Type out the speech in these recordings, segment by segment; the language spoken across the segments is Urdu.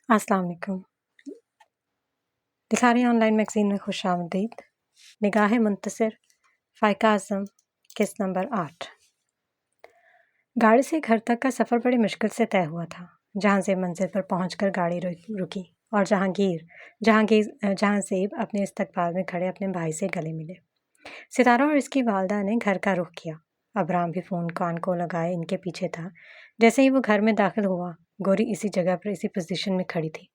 السلام علیکم۔ دکھاری آن لائن میگزین میں خوش آمدید۔ نگاہ منتصر، فائقہ اعظم، قسط نمبر 8۔ گاڑی سے گھر تک کا سفر بڑی مشکل سے طے ہوا تھا۔ جہاں زیب منزل پر پہنچ کر گاڑی رکی اور جہاں زیب اپنے استقبال میں کھڑے اپنے بھائی سے گلے ملے۔ ستارہ اور اس کی والدہ نے گھر کا رخ کیا۔ ابرام بھی فون کان کو لگائے ان کے پیچھے تھا۔ جیسے ہی وہ گھر میں داخل ہوا، گوری اسی جگہ پر اسی پوزیشن میں کھڑی تھی۔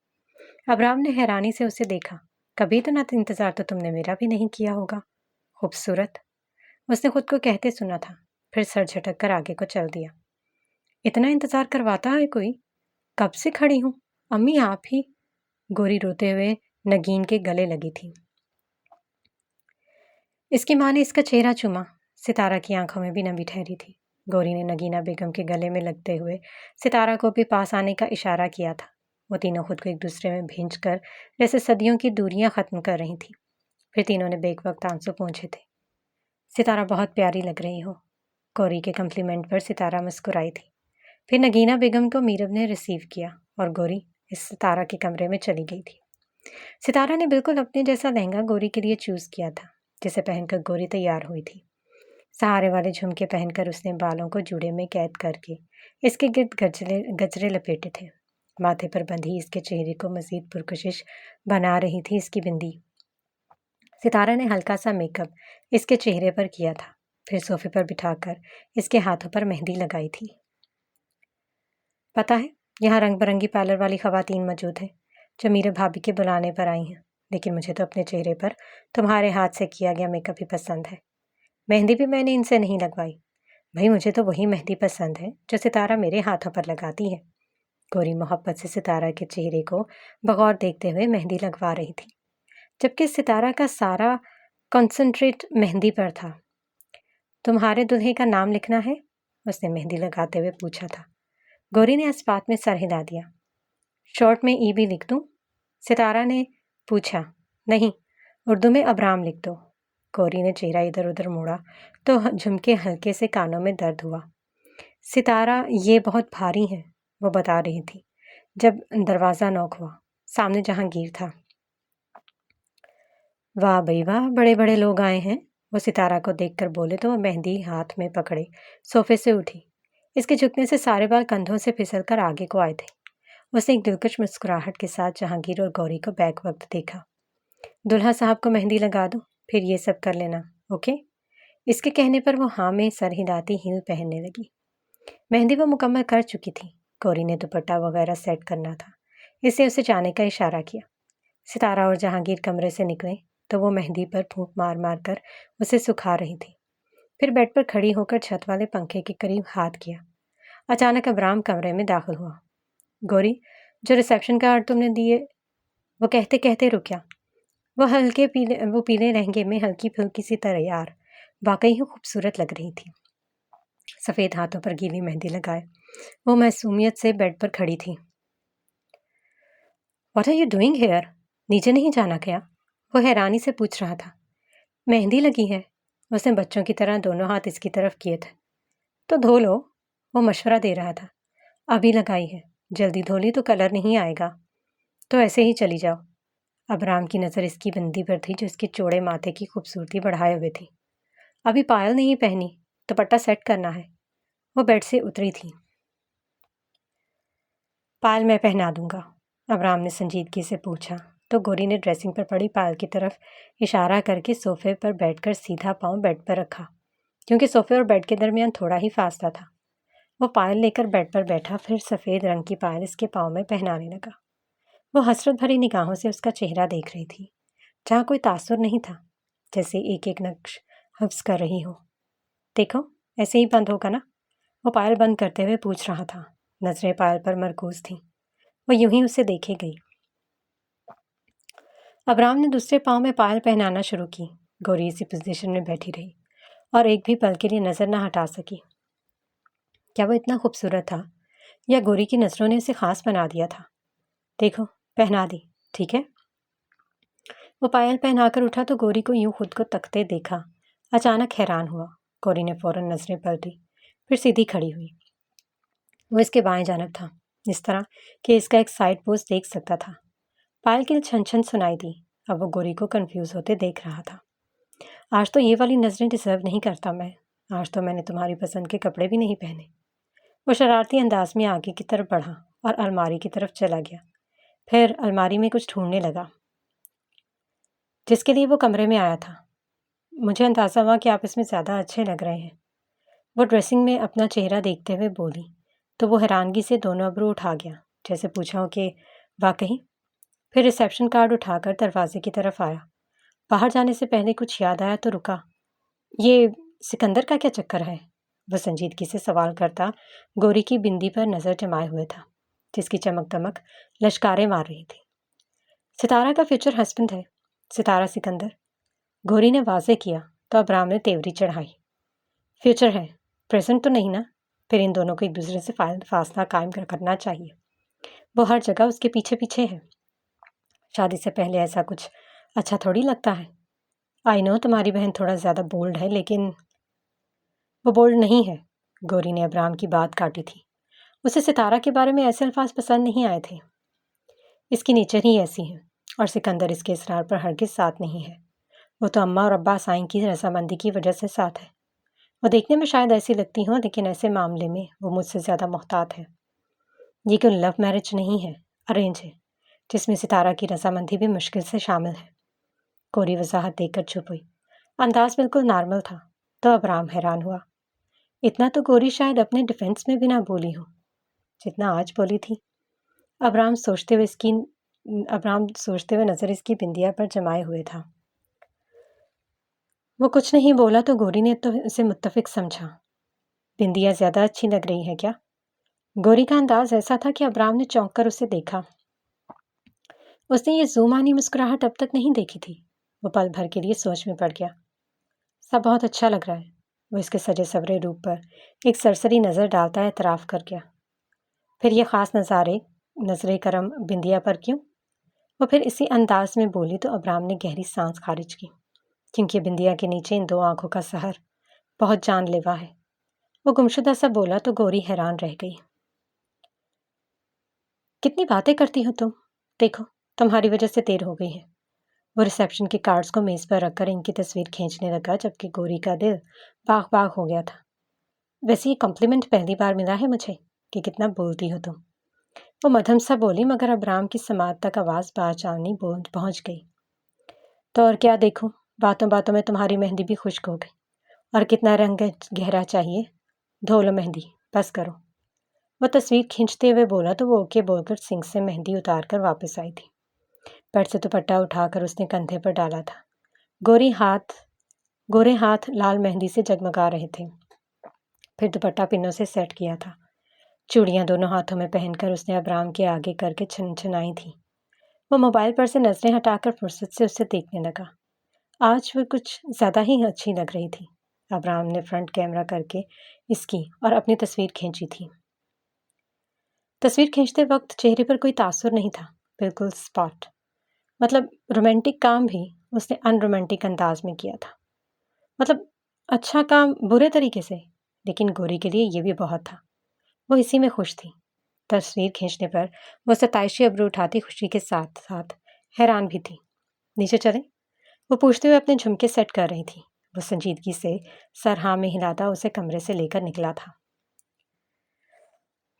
ابرام نے حیرانی سے اسے دیکھا۔ کبھی اتنا انتظار تو تم نے میرا بھی نہیں کیا ہوگا، خوبصورت، اس نے خود کو کہتے سنا تھا، پھر سر جھٹک کر آگے کو چل دیا۔ اتنا انتظار کرواتا ہے کوئی؟ کب سے کھڑی ہوں، امی آپ ہی، گوری روتے ہوئے نگین کے گلے لگی تھی۔ اس کی ماں نے اس کا چہرہ چوما۔ ستارہ کی آنکھوں میں بھی نمی ٹھہری تھی۔ گوری نے نگینہ بیگم کے گلے میں لگتے ہوئے ستارہ کو بھی پاس آنے کا اشارہ کیا تھا۔ وہ تینوں خود کو ایک دوسرے میں بھینچ کر جیسے صدیوں کی دوریاں ختم کر رہی تھیں۔ پھر تینوں نے بیک وقت آنسو پونچھے تھے۔ ستارہ بہت پیاری لگ رہی ہو، گوری کے کمپلیمنٹ پر ستارہ مسکرائی تھی۔ پھر نگینہ بیگم کو میرب نے ریسیو کیا اور گوری اس ستارہ کے کمرے میں چلی گئی تھی۔ ستارہ نے بالکل اپنے جیسا لہنگا گوری کے لیے چوز کیا تھا، جسے پہن کر گوری تیار ہوئی تھی۔ سہارے والے جھمکے پہن کر اس نے بالوں کو جوڑے میں قید کر کے اس کے گرد گجرے لپیٹے تھے۔ ماتھے پر بندھی اس کے چہرے کو مزید پرکشش بنا رہی تھی اس کی بندی۔ ستارہ نے ہلکا سا میک اپ اس کے چہرے پر کیا تھا، پھر صوفے پر بٹھا کر اس کے ہاتھوں پر مہندی لگائی تھی۔ پتہ ہے، یہاں رنگ برنگی پارلر والی خواتین موجود ہیں جو میرے بھابھی کے بلانے پر آئی ہیں، لیکن مجھے تو اپنے چہرے پر تمہارے ہاتھ سے کیا گیا میک اپ ہی پسند ہے۔ مہندی بھی میں نے ان سے نہیں لگوائی، بھائی مجھے تو وہی مہندی پسند ہے جو ستارہ میرے ہاتھوں پر لگاتی ہے۔ گوری محبت سے ستارہ کے چہرے کو بغور دیکھتے ہوئے مہندی لگوا رہی تھی، جبکہ ستارہ کا سارا کنسنٹریٹ مہندی پر تھا۔ تمہارے دلہے کا نام لکھنا ہے؟ اس نے مہندی لگاتے ہوئے پوچھا تھا۔ گوری نے اس بات میں سر ہلا دیا۔ شارٹ میں ای بھی لکھ دوں؟ ستارہ نے پوچھا۔ نہیں، اردو میں ابرام لکھ دو۔ گوری نے چہرہ ادھر ادھر موڑا تو جھمکے ہلکے سے کانوں میں درد ہوا۔ ستارہ یہ بہت بھاری ہے، وہ بتا رہی تھی جب دروازہ نوک ہوا۔ سامنے جہانگیر تھا۔ واہ بھئی واہ، بڑے بڑے لوگ آئے ہیں، وہ ستارہ کو دیکھ کر بولے تو وہ مہندی ہاتھ میں پکڑے صوفے سے اٹھی۔ اس کے جھکنے سے سارے بال کندھوں سے پھسل کر آگے کو آئے تھے۔ اس نے ایک دلکش مسکراہٹ کے ساتھ جہانگیر اور گوری کو بیک وقت دیکھا۔ دلہا صاحب کو مہندی لگا دو، پھر یہ سب کر لینا، اوکے؟ اس کے کہنے پر وہ ہاں میں سر ہلاتی ہیل پہننے لگی۔ مہندی وہ مکمل کر چکی تھی۔ گوری نے دوپٹہ وغیرہ سیٹ کرنا تھا، اس سے اسے جانے کا اشارہ کیا۔ ستارہ اور جہانگیر کمرے سے نکلے تو وہ مہندی پر پھونک مار مار کر اسے سکھا رہی تھی۔ پھر بیڈ پر کھڑی ہو کر چھت والے پنکھے کے قریب ہاتھ کیا۔ اچانک ابرام کمرے میں داخل ہوا۔ گوری، جو ریسیپشن کارڈ تم نے دیے، وہ کہتے کہتے رکیا۔ وہ پیلے لہنگے میں ہلکی پھلکی سی تیار، واقعی ہی خوبصورت لگ رہی تھی۔ سفید ہاتھوں پر گیلی مہندی لگائے وہ معصومیت سے بیڈ پر کھڑی تھی۔ What are you doing here? نیچے نہیں جانا کیا؟ وہ حیرانی سے پوچھ رہا تھا۔ مہندی لگی ہے، اس نے بچوں کی طرح دونوں ہاتھ اس کی طرف کیے تھے۔ تو دھو لو، وہ مشورہ دے رہا تھا۔ ابھی لگائی ہے، جلدی دھو لی تو کلر نہیں آئے گا، تو ایسے ہی چلی جاؤ۔ ابرام کی نظر اس کی بندی پر تھی جو اس کے چوڑے ماتھے کی خوبصورتی بڑھائے ہوئے تھی۔ ابھی پائل نہیں پہنی، دوپٹہ سیٹ کرنا ہے۔ وہ بیڈ سے اتری تھی۔ پائل میں پہنا دوں گا، ابرام نے سنجیدگی سے پوچھا تو گوری نے ڈریسنگ پر پڑی پائل کی طرف اشارہ کر کے صوفے پر بیٹھ کر سیدھا پاؤں بیڈ پر رکھا، کیونکہ صوفے اور بیڈ کے درمیان تھوڑا ہی فاصلہ تھا۔ وہ پائل لے کر بیڈ پر بیٹھا، پھر سفید رنگ کی پائل اس کے پاؤں میں پہنانے لگا۔ وہ حسرت بھری نگاہوں سے اس کا چہرہ دیکھ رہی تھی، جہاں کوئی تاثر نہیں تھا، جیسے ایک ایک نقش حفظ کر رہی ہو۔ دیکھو، ایسے ہی بند ہوگا نا؟ وہ پائل بند کرتے ہوئے پوچھ رہا تھا۔ نظریں پائل پر مرکوز تھیں۔ وہ یوں ہی اسے دیکھے گئی۔ ابرام نے دوسرے پاؤں میں پائل پہنانا شروع کی۔ گوری اسی پوزیشن میں بیٹھی رہی اور ایک بھی پل کے لیے نظر نہ ہٹا سکی۔ کیا وہ اتنا خوبصورت تھا یا گوری کی نظروں نے اسے خاص بنا دیا تھا؟ دیکھو، پہنا دی، ٹھیک ہے؟ وہ پائل پہنا کر اٹھا تو گوری کو یوں خود کو تکتے دیکھا۔ اچانک حیران ہوا۔ گوری نے فوراً نظریں پلٹی، پھر سیدھی کھڑی ہوئی۔ وہ اس کے بائیں جانب تھا، اس طرح کہ اس کا ایک سائڈ پوسٹ دیکھ سکتا تھا۔ پائل کی چھن چھن سنائی دی۔ اب وہ گوری کو کنفیوز ہوتے دیکھ رہا تھا۔ آج تو یہ والی نظریں ڈیزرو نہیں کرتا میں۔ آج تو میں نے تمہاری پسند کے کپڑے بھی نہیں پہنے۔ وہ شرارتی انداز میں آگے کی طرف بڑھا اور الماری کی طرف چلا گیا۔ پھر الماری میں کچھ ڈھونڈنے لگا جس کے لیے وہ کمرے میں آیا تھا۔ مجھے اندازہ ہوا کہ آپ اس میں زیادہ اچھے لگ رہے ہیں، وہ ڈریسنگ میں اپنا چہرہ دیکھتے ہوئے بولی تو وہ حیرانگی سے دونوں ابرو اٹھا گیا، جیسے پوچھا ہو کہ واقعی؟ پھر ریسیپشن کارڈ اٹھا کر دروازے کی طرف آیا۔ باہر جانے سے پہلے کچھ یاد آیا تو رکا۔ یہ سکندر کا کیا چکر ہے؟ وہ سنجیدگی سے سوال کرتا گوری کی بندی پر نظر جمائے ہوئے تھا، جس کی چمک دمک لشکاریں مار رہی تھی۔ ستارہ کا فیوچر ہسبینڈ ہے، ستارہ سکندر، گوری نے واضح کیا تو ابرام نے تیوری چڑھائی۔ فیوچر ہے، پریزنٹ تو نہیں نا؟ پھر ان دونوں کو ایک دوسرے سے فاصلہ قائم کرنا چاہیے۔ وہ ہر جگہ اس کے پیچھے پیچھے ہے۔ شادی سے پہلے ایسا کچھ اچھا تھوڑی لگتا ہے۔ آئی نو تمہاری بہن تھوڑا زیادہ بولڈ ہے، لیکن وہ بولڈ نہیں ہے۔ گوری نے ابرام کی بات کاٹی تھی۔ اسے ستارہ کے بارے میں ایسے الفاظ پسند نہیں آئے تھے۔ اس کی نیچر ہی ایسی ہے، اور سکندر اس کے اصرار پر ہرگز ساتھ نہیں ہے۔ وہ تو اماں اور ابا سائیں کی رضامندی کی وجہ سے ساتھ ہے۔ وہ دیکھنے میں شاید ایسی لگتی ہوں، لیکن ایسے معاملے میں وہ مجھ سے زیادہ محتاط ہے۔ یہ کوئی لو میرج نہیں ہے، ارینج ہے، جس میں ستارہ کی رضامندی بھی مشکل سے شامل ہے۔ گوری وضاحت دے کر چپ ہوئی۔ انداز بالکل نارمل تھا تو ابرام حیران ہوا۔ اتنا تو گوری شاید اپنے ڈیفینس میں بھی نہ بولی ہو جتنا آج بولی تھی۔ ابرام سوچتے ہوئے نظر اس کی بندیا پر جمائے ہوئے تھا۔ وہ کچھ نہیں بولا تو گوری نے تو اسے متفق سمجھا۔ بندیا زیادہ اچھی لگ رہی ہے کیا؟ گوری کا انداز ایسا تھا کہ ابرام نے چونک کر اسے دیکھا۔ اس نے یہ زومانی مسکراہٹ اب تک نہیں دیکھی تھی۔ وہ پل بھر کے لیے سوچ میں پڑ گیا۔ سب بہت اچھا لگ رہا ہے۔ وہ اس کے سجے سورے روپ پر ایک سرسری نظر ڈالتا اعتراف کر گیا۔ پھر یہ خاص نظر کرم بندیا پر کیوں؟ وہ پھر اسی انداز میں بولی تو ابرام نے گہری سانس خارج کی، کیونکہ بندیا کے نیچے ان دو آنکھوں کا سحر بہت جان لیوا ہے۔ وہ گمشدہ سا بولا تو گوری حیران رہ گئی۔ کتنی باتیں کرتی ہو تم، دیکھو تمہاری وجہ سے دیر ہو گئی ہے۔ وہ ریسیپشن کے کارڈز کو میز پر رکھ کر ان کی تصویر کھینچنے لگا، جبکہ گوری کا دل باغ باغ ہو گیا تھا۔ ویسے یہ کمپلیمنٹ پہلی بار ملا ہے مجھے کہ کتنا بولتی ہو تم، وہ مدھم سا بولی، مگر ابرام کی سماعت تک آواز باچانی پہنچ گئی۔ تو اور کیا دیکھوں، باتوں باتوں میں تمہاری مہندی بھی خشک ہو گئی، اور کتنا رنگ گہرا چاہیے، دھو لو مہندی، بس کرو۔ وہ تصویر کھینچتے ہوئے بولا تو وہ اوکے بول کر سنک سے مہندی اتار کر واپس آئی تھی۔ پیٹ سے دوپٹہ اٹھا کر اس نے کندھے پر ڈالا تھا۔ گورے ہاتھ لال مہندی سے جگمگا رہے تھے۔ پھر دوپٹہ پنوں سے سیٹ کیا تھا۔ چوڑیاں دونوں ہاتھوں میں پہن کر اس نے ابرام کے آگے کر کے چھنچھنائی تھیں۔ وہ موبائل پر سے نظریں ہٹا کر فرصت سے اسے دیکھنے لگا۔ آج وہ کچھ زیادہ ہی اچھی لگ رہی تھی۔ ابرام نے فرنٹ کیمرہ کر کے اس کی اور اپنی تصویر کھینچی تھی۔ تصویر کھینچتے وقت چہرے پر کوئی تاثر نہیں تھا، بالکل اسپاٹ۔ مطلب رومانٹک کام بھی اس نے ان رومانٹک انداز میں کیا تھا۔ مطلب اچھا کام برے طریقے سے، لیکن گوری کے لیے یہ بھی بہت تھا۔ وہ اسی میں خوش تھی۔ تصویر کھینچنے پر وہ ستائشی ابرو اٹھاتی خوشی کے ساتھ ساتھ حیران بھی تھی۔ نیچے چلیں؟ وہ پوچھتے ہوئے اپنے جھمکے سیٹ کر رہی تھی۔ وہ سنجیدگی سے سر ہاں میں ہلاتا اسے کمرے سے لے کر نکلا تھا۔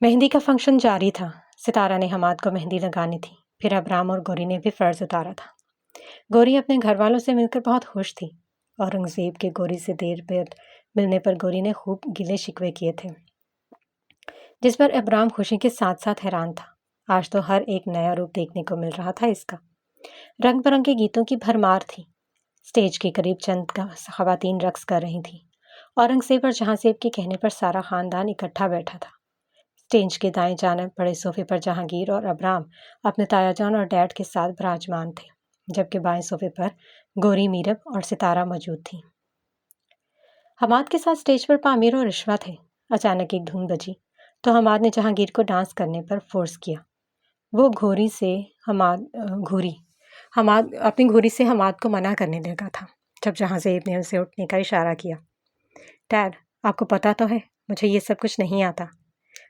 مہندی کا فنکشن جاری تھا۔ ستارہ نے حماد کو مہندی لگانی تھی، پھر ابرام اور گوری نے بھی فرض اتارا تھا۔ گوری اپنے گھر والوں سے مل کر بہت خوش تھی۔ اورنگزیب کے گوری سے دیر بعد ملنے پر گوری نے خوب گلے شکوے کیے تھے، جس پر ابرام خوشی کے ساتھ ساتھ حیران تھا۔ آج تو ہر ایک نیا روپ دیکھنے کو مل رہا تھا اس کا۔ رنگ برنگے گیتوں کی بھرمار تھی۔ اسٹیج کے قریب چند خواتین رقص کر رہی تھیں۔ اورنگزیب اور جہاں زیب کے کہنے پر سارا خاندان اکٹھا بیٹھا تھا۔ اسٹیج کے دائیں جانب بڑے صوفے پر جہانگیر اور ابرام اپنے تایا جان اور ڈیڈ کے ساتھ براجمان تھے، جبکہ بائیں صوفے پر گوری، میرب اور ستارہ موجود تھیں۔ حماد کے ساتھ اسٹیج پر پامیر اور رشوہ تھے۔ اچانک ایک دھن بجی تو حماد نے جہانگیر کو ڈانس کرنے پر فورس کیا۔ وہ اپنی گھوری سے حماد کو منع کرنے لگا تھا، جب جہاں زیب نے اسے اٹھنے کا اشارہ کیا۔ ڈیڈ، آپ کو پتہ تو ہے مجھے یہ سب کچھ نہیں آتا۔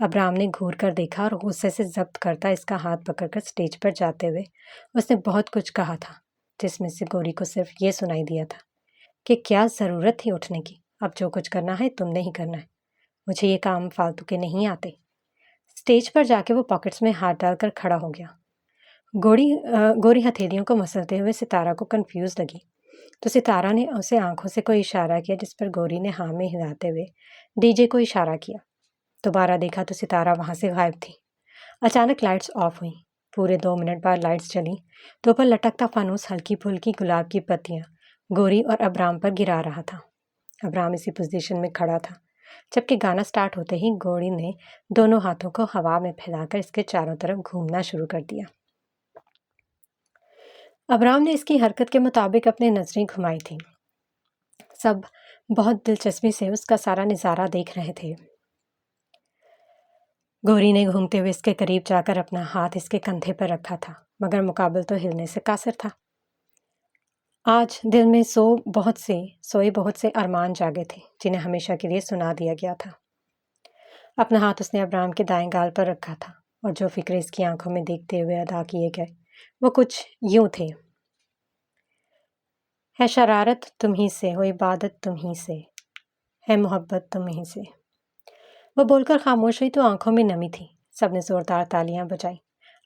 ابرام نے گھور کر دیکھا اور غصے سے ضبط کرتا اس کا ہاتھ پکڑ کر اسٹیج پر جاتے ہوئے اس نے بہت کچھ کہا تھا، جس میں سے گوری کو صرف یہ سنائی دیا تھا کہ کیا ضرورت تھی اٹھنے کی، اب جو کچھ کرنا ہے تم نے ہی کرنا ہے، مجھے یہ کام فالتو کے نہیں آتے۔ اسٹیج پر جا کے وہ پاکٹس میں ہاتھ ڈال کر کھڑا ہو گیا۔ گوری ہتھیلیوں کو مسلتے ہوئے ستارہ کو کنفیوز لگی، تو ستارہ نے اسے آنکھوں سے کوئی اشارہ کیا، جس پر گوری نے ہاں میں ہلاتے ہوئے ڈی جے کو اشارہ کیا۔ دوبارہ دیکھا تو ستارہ وہاں سے غائب تھی۔ اچانک لائٹس آف ہوئیں۔ پورے 2 منٹ بعد لائٹس چلیں تو اوپر لٹکتا فانوس ہلکی پھلکی گلاب کی پتیاں گوری اور ابرام پر گرا رہا تھا۔ ابرام اسی پوزیشن میں کھڑا تھا، جبکہ گانا سٹارٹ ہوتے ہی گوری نے دونوں ہاتھوں کو ہوا میں پھیلا کر اس کے چاروں طرف گھومنا شروع کر دیا۔ ابرام نے اس کی حرکت کے مطابق اپنی نظریں گھمائی تھیں۔ سب بہت دلچسپی سے اس کا سارا نظارہ دیکھ رہے تھے۔ گوری نے گھومتے ہوئے اس کے قریب جا کر اپنا ہاتھ اس کے کندھے پر رکھا تھا، مگر مقابل تو ہلنے سے قاصر تھا۔ آج دل میں سوئے بہت سے ارمان جاگے تھے، جنہیں ہمیشہ کے لیے سنا دیا گیا تھا۔ اپنا ہاتھ اس نے ابرام کے دائیں گال پر رکھا تھا، اور جو فکرے اس کی آنکھوں میں دیکھتے ہوئے ادا کیے گئے وہ کچھ یوں تھے: ہے شرارت تمہیں سے، ہو عبادت تمہیں سے، ہے محبت تمہیں سے۔ وہ بول کر خاموش ہوئی تو آنکھوں میں نمی تھی۔ سب نے زوردار تالیاں بجائیں۔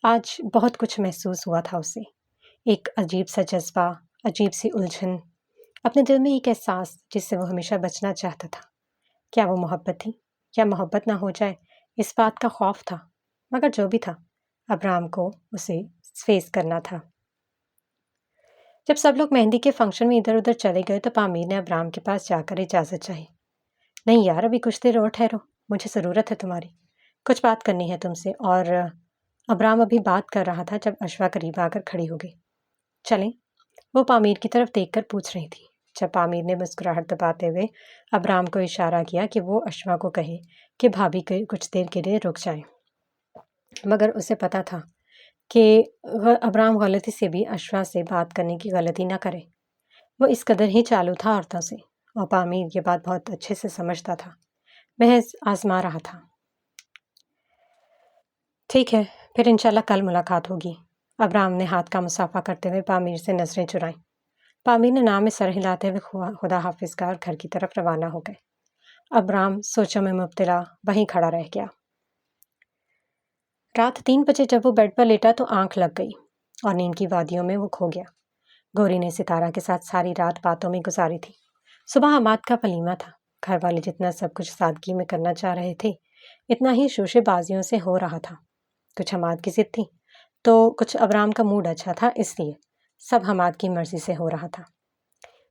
آج بہت کچھ محسوس ہوا تھا اسے، ایک عجیب سا جذبہ، عجیب سی الجھن، اپنے دل میں ایک احساس جس سے وہ ہمیشہ بچنا چاہتا تھا۔ کیا وہ محبت تھی؟ کیا محبت نہ ہو جائے، اس بات کا خوف تھا، مگر جو بھی تھا ابرام کو اسے فیس کرنا تھا۔ جب سب لوگ مہندی کے فنکشن میں ادھر ادھر چلے گئے تو پامیر نے ابرام کے پاس جا کر اجازت چاہی۔ نہیں یار، ابھی کچھ دیر اور ٹھہرو، مجھے ضرورت ہے تمہاری، کچھ بات کرنی ہے تم سے۔ اور ابرام ابھی بات کر رہا تھا جب اشوا قریب آ کر کھڑی ہو گئی۔ چلیں؟ وہ پامیر کی طرف دیکھ کر پوچھ رہی تھی، جب پامیر نے مسکراہٹ دباتے ہوئے ابرام کو اشارہ کیا کہ وہ اشوا کو کہے کہ بھابھی کچھ دیر کے لیے رک جائیں، مگر اسے پتا تھا کہ ابرام غلطی سے بھی اشوا سے بات کرنے کی غلطی نہ کرے۔ وہ اس قدر ہی چالو تھا عورتوں سے، اور پامیر یہ بات بہت اچھے سے سمجھتا تھا، محض آزما رہا تھا۔ ٹھیک ہے، پھر انشاءاللہ کل ملاقات ہوگی۔ ابرام نے ہاتھ کا مصافحہ کرتے ہوئے پامیر سے نظریں چرائیں۔ پامیر نے نام میں سر ہلاتے ہوئے خدا حافظ کہا اور گھر کی طرف روانہ ہو گئے۔ ابرام سوچوں میں مبتلا وہیں کھڑا رہ گیا۔ رات 3 بجے جب وہ بیڈ پر لیٹا تو آنکھ لگ گئی اور نیند کی وادیوں میں وہ کھو گیا۔ گوری نے ستارہ کے ساتھ ساری رات باتوں میں گزاری تھی۔ صبح حماد کا ولیمہ تھا۔ گھر والے جتنا سب کچھ سادگی میں کرنا چاہ رہے تھے، اتنا ہی شوشے بازیوں سے ہو رہا تھا۔ کچھ حماد کی ضد تھی تو کچھ ابرام کا موڈ اچھا تھا، اس لیے سب حماد کی مرضی سے ہو رہا تھا۔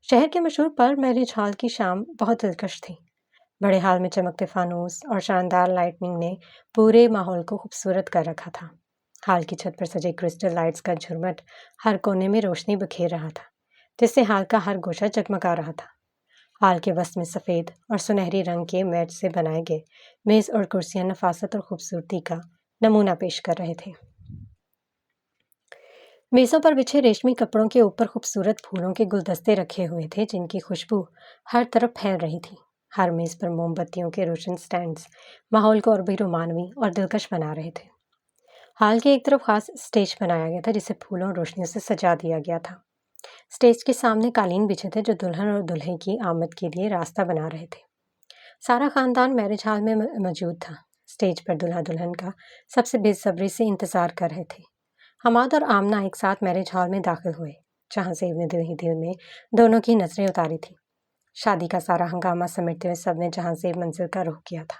شہر کے مشہور پر میرج ہال کی شام بہت دلکش تھی۔ بڑے ہال میں چمکتے فانوس اور شاندار لائٹنگ نے پورے ماحول کو خوبصورت کر رکھا تھا۔ ہال کی چھت پر سجے کرسٹل لائٹس کا جھرمٹ ہر کونے میں روشنی بکھیر رہا تھا، جس سے ہال کا ہر گوشہ جگمگا رہا تھا۔ ہال کے وسط میں سفید اور سنہری رنگ کے میٹ سے بنائے گئے میز اور کرسیاں نفاست اور خوبصورتی کا نمونہ پیش کر رہے تھے۔ میزوں پر بچھے ریشمی کپڑوں کے اوپر خوبصورت پھولوں کے گلدستے رکھے ہوئے تھے، جن کی خوشبو ہر طرف پھیل رہی تھی۔ ہر میز پر موم بتیوں کے روشن سٹینڈز ماحول کو اور بھی رومانوی اور دلکش بنا رہے تھے۔ ہال کے ایک طرف خاص اسٹیج بنایا گیا تھا، جسے پھولوں اور روشنیوں سے سجا دیا گیا تھا۔ اسٹیج کے سامنے قالین بچھے تھے جو دلہن اور دولہے کی آمد کے لیے راستہ بنا رہے تھے۔ سارا خاندان میرج ہال میں موجود تھا۔ اسٹیج پر دلہا دلہن کا سب سے بے صبری سے انتظار کر رہے تھے۔ حماد اور آمنہ ایک ساتھ میرج ہال میں داخل ہوئے، جہاں سے ابن دل ہی دل میں دونوں کی نظریں اتاری تھیں۔ شادی کا سارا ہنگامہ سمیٹتے ہوئے سب نے جہاں سے منزل کا رخ کیا تھا۔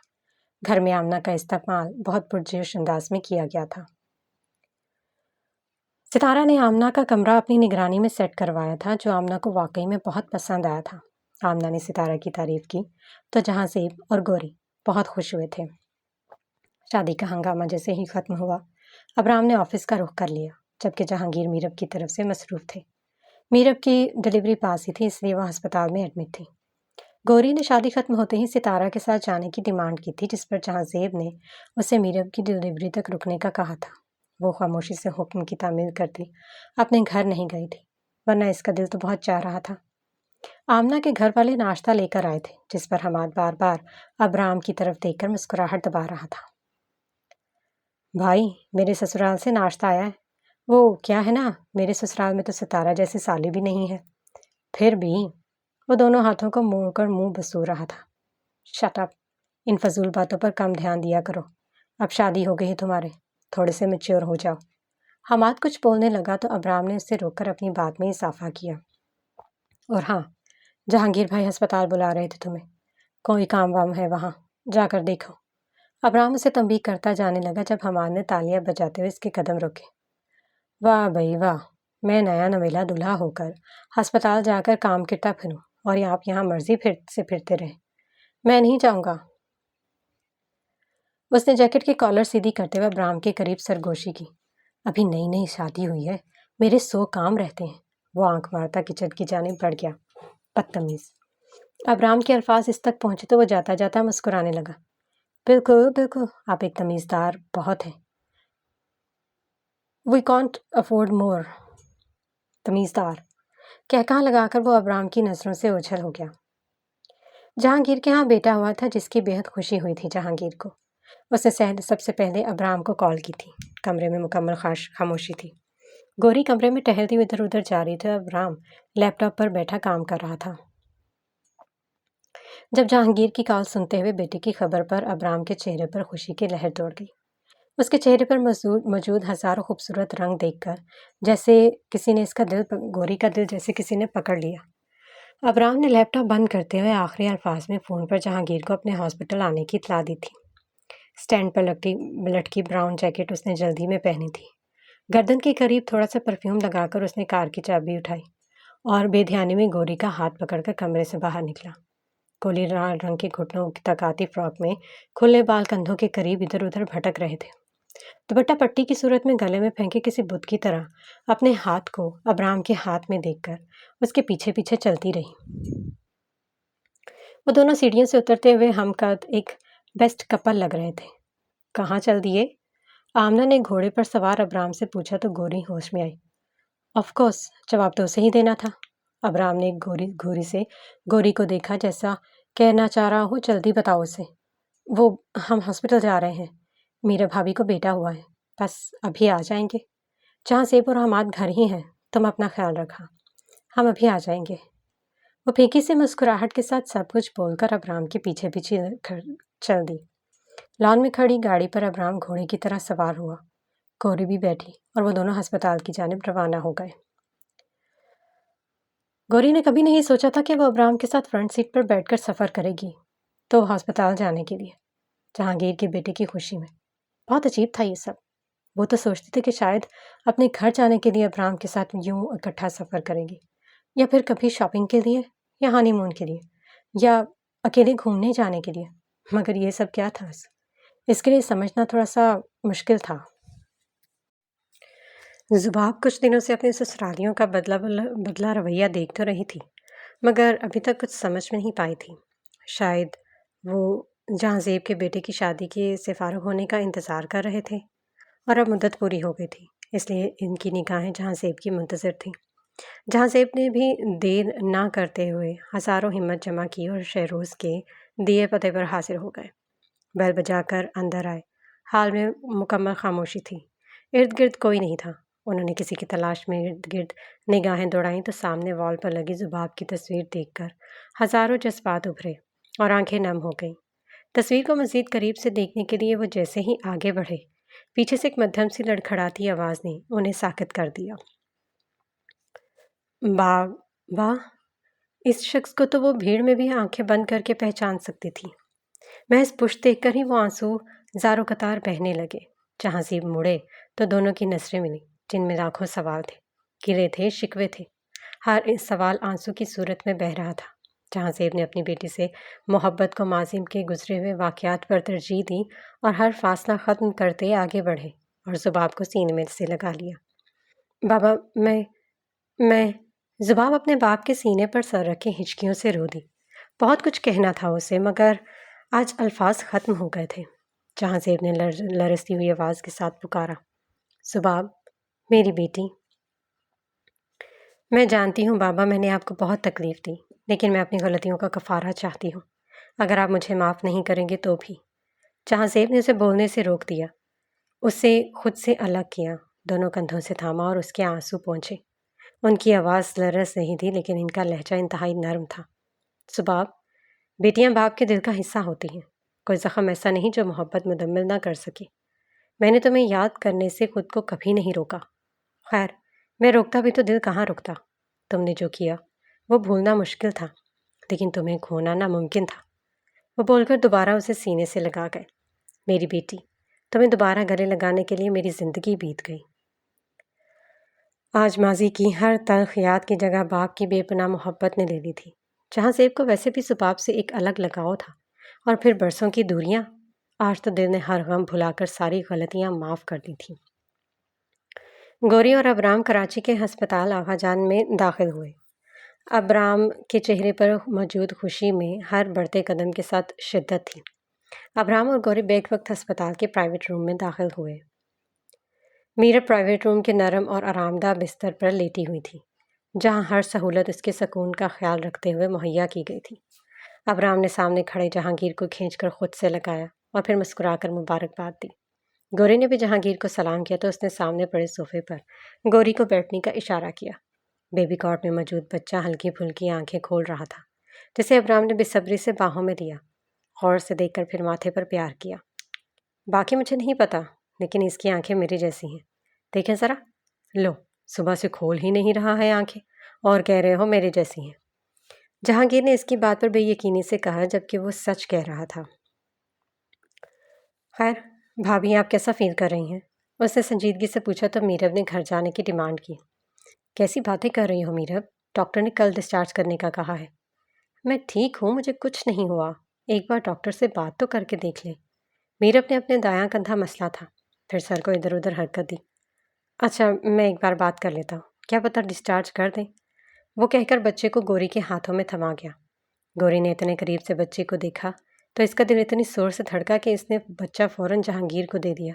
گھر میں آمنہ کا استقبال بہت پرجوش انداز میں کیا گیا تھا۔ ستارہ نے آمنہ کا کمرہ اپنی نگرانی میں سیٹ کروایا تھا، جو آمنہ کو واقعی میں بہت پسند آیا تھا۔ آمنہ نے ستارہ کی تعریف کی تو جہاں زیب اور گوری بہت خوش ہوئے تھے۔ شادی کا ہنگامہ جیسے ہی ختم ہوا، ابرام نے آفس کا رخ کر لیا، جبکہ جہانگیر میرب کی طرف سے مصروف تھے۔ میرب کی ڈلیوری پاس ہی تھی، اس لیے وہ ہسپتال میں ایڈمٹ تھی۔ گوری نے شادی ختم ہوتے ہی ستارہ کے ساتھ جانے کی ڈیمانڈ کی تھی، جس پر جہاں زیب نے اسے میرب کی ڈلیوری تک رکنے کا کہا تھا۔ وہ خاموشی سے حکم کی تعمیل کرتی اپنے گھر نہیں گئی تھی، ورنہ اس کا دل تو بہت چاہ رہا تھا۔ آمنہ کے گھر والے ناشتہ لے کر آئے تھے، جس پر حماد بار بار ابرام کی طرف دیکھ کر مسکراہٹ دبا رہا تھا۔ بھائی میرے سسرال سے ناشتہ آیا ہے۔ وہ کیا ہے نا، میرے سسرال میں تو ستارہ جیسی سالی بھی نہیں ہے۔ پھر بھی وہ دونوں ہاتھوں کو موڑ کر منہ بسور رہا تھا۔ شٹ اپ، ان فضول باتوں پر کم دھیان دیا کرو۔ اب شادی ہو گئی ہے تمہارے، تھوڑے سے میچور ہو جاؤ۔ حماد کچھ بولنے لگا تو ابرام نے اسے روک کر اپنی بات میں اضافہ کیا، اور ہاں، جہانگیر بھائی ہسپتال بلا رہے تھے تمہیں، کوئی کام وام ہے وہاں، جا کر دیکھو۔ ابرام اسے تنبیہ کرتا جانے لگا جب حماد نے تالیاں بجاتے ہوئے اس کے قدم روکے۔ واہ بھائی واہ، میں نیا نویلا دلہا ہو کر ہسپتال جا کر کام کرتا پھروں اور آپ یہاں مرضی سے پھرتے رہے، میں نہیں جاؤں گا۔ اس نے جیکٹ کی کالر سیدھی کرتے ہوئے ابرام کے قریب سرگوشی کی۔ ابھی نئی نئی شادی ہوئی ہے، میرے 100 کام رہتے ہیں۔ وہ آنکھ مارتا کچن کی جانب بڑھ گیا۔ بدتمیز۔ ابرام کے الفاظ اس تک پہنچے تو وہ جاتا جاتا مسکرانے لگا۔ بالکل بالکل، آپ ایک تمیزدار بہت ہیں۔ وی کانٹ افورڈ مور۔ تمیزدار کہہ کہاں لگا کر وہ ابرام کی نظروں سے اوجھل ہو گیا۔ جہانگیر کے ہاں بیٹا ہوا تھا جس کی بےحد خوشی ہوئی تھی جہانگیر کو۔ اس نے سب سے پہلے ابرام کو کال کی تھی۔ کمرے میں مکمل خاموشی تھی۔ گوری کمرے میں ٹہلتی ادھر ادھر جا رہی تھی اور ابرام لیپ ٹاپ پر بیٹھا کام کر رہا تھا۔ جب جہانگیر کی کال سنتے ہوئے بیٹے کی خبر پر ابرام کے چہرے پر خوشی کی لہر دوڑ گئی۔ اس کے چہرے پر موجود ہزاروں خوبصورت رنگ دیکھ کر جیسے کسی نے گوری کا دل جیسے کسی نے پکڑ لیا۔ ابرام نے لیپ ٹاپ بند کرتے ہوئے آخری الفاظ میں فون پر جہانگیر کو اپنے ہاسپٹل آنے کی اطلاع دی تھی۔ اسٹینڈ پر لٹکی براؤن جیکٹ اس نے جلدی میں پہنی تھی۔ گردن کے قریب تھوڑا سا پرفیوم لگا کر اس نے کار کی چابی اٹھائی اور بے دھیانی میں گوری کا ہاتھ پکڑ کر کمرے سے باہر نکلا۔ کولی لال رنگ کے گھٹنوں تک آتی فراک میں کھلے بال کندھوں کے قریب ادھر ادھر بھٹک رہے تھے۔ دوپٹہ پٹی کی صورت میں گلے میں پھینکے کسی بت کی طرح اپنے ہاتھ کو ابرام کے ہاتھ میں دیکھ کر اس کے پیچھے پیچھے چلتی رہی۔ وہ دونوں سیڑھیوں سے اترتے ہوئے ہم قد ایک بیسٹ کپل لگ رہے تھے۔ کہاں چل دیے؟ آمنہ نے گھوڑے پر سوار ابرام سے پوچھا تو گوری ہوش میں آئی۔ آف کورس، جواب تو اسے ہی دینا تھا۔ ابرام نے گھوری سے گوری کو دیکھا جیسا کہنا چاہ رہا ہو جلدی بتاؤ اسے۔ ہم ہاسپٹل جا رہے ہیں، میرا بھابھی کو بیٹا ہوا ہے، بس ابھی آ جائیں گے۔ جہاں زیب اور حماد گھر ہی ہیں، تم اپنا خیال رکھا، ہم ابھی آ جائیں گے۔ وہ پھیکی سے مسکراہٹ کے ساتھ سب کچھ بول کر ابرام کے پیچھے پیچھے چل دی۔ لان میں کھڑی گاڑی پر ابرام گھوڑے کی طرح سوار ہوا، گوری بھی بیٹھی اور وہ دونوں ہسپتال کی جانب روانہ ہو گئے۔ گوری نے کبھی نہیں سوچا تھا کہ وہ ابرام کے ساتھ فرنٹ سیٹ پر بیٹھ کر سفر کرے گی، تو ہسپتال جانے کے لیے، جہانگیر کے بیٹے کی خوشی میں۔ بہت عجیب تھا یہ سب۔ وہ تو سوچتی تھی کہ شاید اپنے گھر جانے کے لیے ابرام کے ساتھ یوں اکٹھا سفر کرے گی، یا پھر کبھی شاپنگ کے لیے، یا ہانی مون کے لیے، یا اکیلے گھومنے جانے کے لیے، مگر یہ سب کیا تھا اس کے لیے سمجھنا تھوڑا سا مشکل تھا۔ زباب کچھ دنوں سے اپنے سسرالیوں کا بدلہ رویہ دیکھ تو رہی تھی، مگر ابھی تک کچھ سمجھ میں نہیں پائی تھی۔ شاید وہ جہاں زیب کے بیٹے کی شادی سے فارغ ہونے کا انتظار کر رہے تھے، اور اب مدت پوری ہو گئی تھی، اس لیے ان کی نگاہیں جہاں زیب کی منتظر تھیں۔ جہاں زیب نے بھی دیر نہ کرتے ہوئے ہزاروں ہمت جمع کی اور شہروز کے دیے پتے پر حاضر ہو گئے۔ بیل بجا کر اندر آئے۔ حال میں مکمل خاموشی تھی، ارد گرد کوئی نہیں تھا۔ انہوں نے کسی کی تلاش میں ارد گرد نگاہیں دوڑائیں تو سامنے وال پر لگی زباب کی تصویر دیکھ کر ہزاروں جذبات ابھرے اور آنکھیں نم ہو گئیں۔ تصویر کو مزید قریب سے دیکھنے کے لیے وہ جیسے ہی آگے بڑھے، پیچھے سے ایک مدھم سی لڑکھڑاتی آواز نے انہیں ساکت کر دیا۔ واہ، اس شخص کو تو وہ بھیڑ میں بھی آنکھیں بند کر کے پہچان سکتی تھی۔ محض پشت دیکھ کر ہی وہ آنسو زاروں قطار بہنے لگے۔ جہاں زیب مڑے تو دونوں کی نظریں ملیں، جن میں لاکھوں سوال تھے، گلے تھے، شکوے تھے۔ ہر سوال آنسو کی صورت میں بہہ رہا تھا۔ جہاں زیب نے اپنی بیٹی سے محبت کو ماضی کے گزرے ہوئے واقعات پر ترجیح دی اور ہر فاصلہ ختم کرتے آگے بڑھے اور زباب کو سینے میں سے لگا لیا۔ بابا، میں زباب اپنے باپ کے سینے پر سر رکھے ہچکیوں سے رو دی۔ بہت کچھ کہنا تھا اسے، مگر آج الفاظ ختم ہو گئے تھے۔ جہاں زیب نے لرزتی ہوئی آواز کے ساتھ پکارا، زباب، میری بیٹی۔ میں جانتی ہوں بابا، میں نے آپ کو بہت تکلیف دی، لیکن میں اپنی غلطیوں کا کفارہ چاہتی ہوں۔ اگر آپ مجھے معاف نہیں کریں گے تو بھی۔ جہاں زیب نے اسے بولنے سے روک دیا۔ اسے خود سے الگ کیا، دونوں کندھوں سے تھاما اور اس کے آنسو پہنچے۔ ان کی آواز لرز نہیں تھی لیکن ان کا لہجہ انتہائی نرم تھا۔ سباب، بیٹیاں باپ کے دل کا حصہ ہوتی ہیں، کوئی زخم ایسا نہیں جو محبت مدمل نہ کر سکے۔ میں نے تمہیں یاد کرنے سے خود کو کبھی نہیں روکا۔ خیر، میں روکتا بھی تو دل کہاں رکتا۔ تم نے جو کیا وہ بھولنا مشکل تھا، لیکن تمہیں کھونا ناممکن تھا۔ وہ بول کر دوبارہ اسے سینے سے لگا گئے۔ میری بیٹی، تمہیں دوبارہ گلے لگانے کے لیے میری زندگی بیت گئی۔ آج ماضی کی ہر تلخ یاد کی جگہ باپ کی بے پناہ محبت نے لے لی تھی۔ جہاں زیب کو ویسے بھی سباب سے ایک الگ لگاؤ تھا، اور پھر برسوں کی دوریاں، آج تو دل نے ہر غم بھلا کر ساری غلطیاں معاف کر دی تھیں۔ گوری اور ابرام کراچی کے ہسپتال آغا جان میں داخل ہوئے۔ ابرام کے چہرے پر موجود خوشی میں ہر بڑھتے قدم کے ساتھ شدت تھی۔ ابرام اور گوری بیک وقت ہسپتال کے پرائیویٹ روم میں داخل ہوئے۔ میرا پرائیویٹ روم کے نرم اور آرام دہ بستر پر لیٹی ہوئی تھی، جہاں ہر سہولت اس کے سکون کا خیال رکھتے ہوئے مہیا کی گئی تھی۔ ابرام نے سامنے کھڑے جہانگیر کو کھینچ کر خود سے لگایا اور پھر مسکرا کر مبارکباد دی۔ گوری نے بھی جہانگیر کو سلام کیا تو اس نے سامنے پڑے صوفے پر گوری کو بیٹھنے کا اشارہ کیا۔ بیبی کاٹ میں موجود بچہ ہلکی پھلکی آنکھیں کھول رہا تھا، جسے ابرام نے بے صبری سے باہوں میں لیا، غور سے دیکھ کر پھر ماتھے پر پیار کیا۔ باقی مجھے نہیں پتا، لیکن اس کی آنکھیں میری جیسی ہیں، دیکھیں ذرا۔ لو، صبح سے کھول ہی نہیں رہا ہے آنکھیں، اور کہہ رہے ہو میرے جیسی ہیں۔ جہانگیر نے اس کی بات پر بے یقینی سے کہا، جبکہ وہ سچ کہہ رہا تھا۔ خیر، بھابھی آپ کیسا فیل کر رہی ہیں؟ اس نے سنجیدگی سے پوچھا تو میرب نے گھر جانے کی ڈیمانڈ کی۔ کیسی باتیں کر رہی ہو میرب؟ ڈاکٹر نے کل ڈسچارج کرنے کا کہا ہے۔ میں ٹھیک ہوں، مجھے کچھ نہیں ہوا، ایک بار ڈاکٹر سے بات تو کر کے دیکھ لیں۔ میرب نے اپنے دایاں کندھا مسلا تھا، پھر سر کو ادھر ادھر حرکت دی۔ اچھا، میں ایک بار بات کر لیتا ہوں، کیا پتہ ڈسچارج کر دیں۔ وہ کہہ کر بچے کو گوری کے ہاتھوں میں تھما گیا۔ گوری نے اتنے قریب سے بچے کو دیکھا تو اس کا دل اتنی زور سے دھڑکا کہ اس نے بچہ فوراً جہانگیر کو دے دیا۔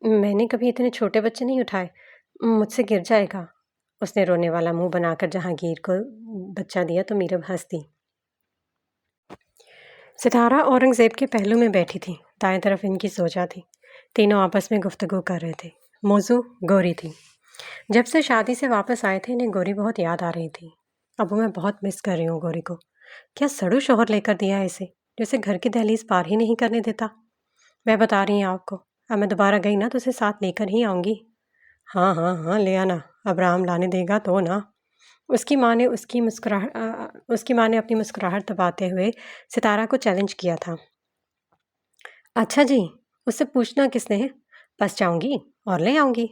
میں نے کبھی اتنے چھوٹے بچے نہیں اٹھائے، مجھ سے گر جائے گا۔ اس نے رونے والا منہ بنا کر جہانگیر کو بچہ دیا تو میرب ہنس دی۔ ستارہ اورنگزیب کے پہلو میں بیٹھی تھی، دائیں طرف ان کی زوجہ تھی۔ تینوں آپس میں گفتگو کر رہے تھے۔ موضوع گوری تھی۔ جب سے شادی سے واپس آئے تھے انہیں گوری بہت یاد آ رہی تھی۔ ابو میں بہت مس کر رہی ہوں گوری کو۔ کیا سڑو شوہر لے کر دیا ہے اسے، جسے گھر کی دہلیز پار ہی نہیں کرنے دیتا۔ میں بتا رہی ہوں آپ کو، اب میں دوبارہ گئی نا تو اسے ساتھ لے کر ہی آؤں گی۔ ہاں ہاں ہاں، لے آنا، ابراہم لانے دے گا تو نا۔ اس کی ماں نے اپنی مسکراہٹ دباتے ہوئے ستارہ کو چیلنج کیا تھا۔ اچھا جی، اس سے پوچھنا کس نے ہے، بس جاؤں گی اور لے آؤں گی۔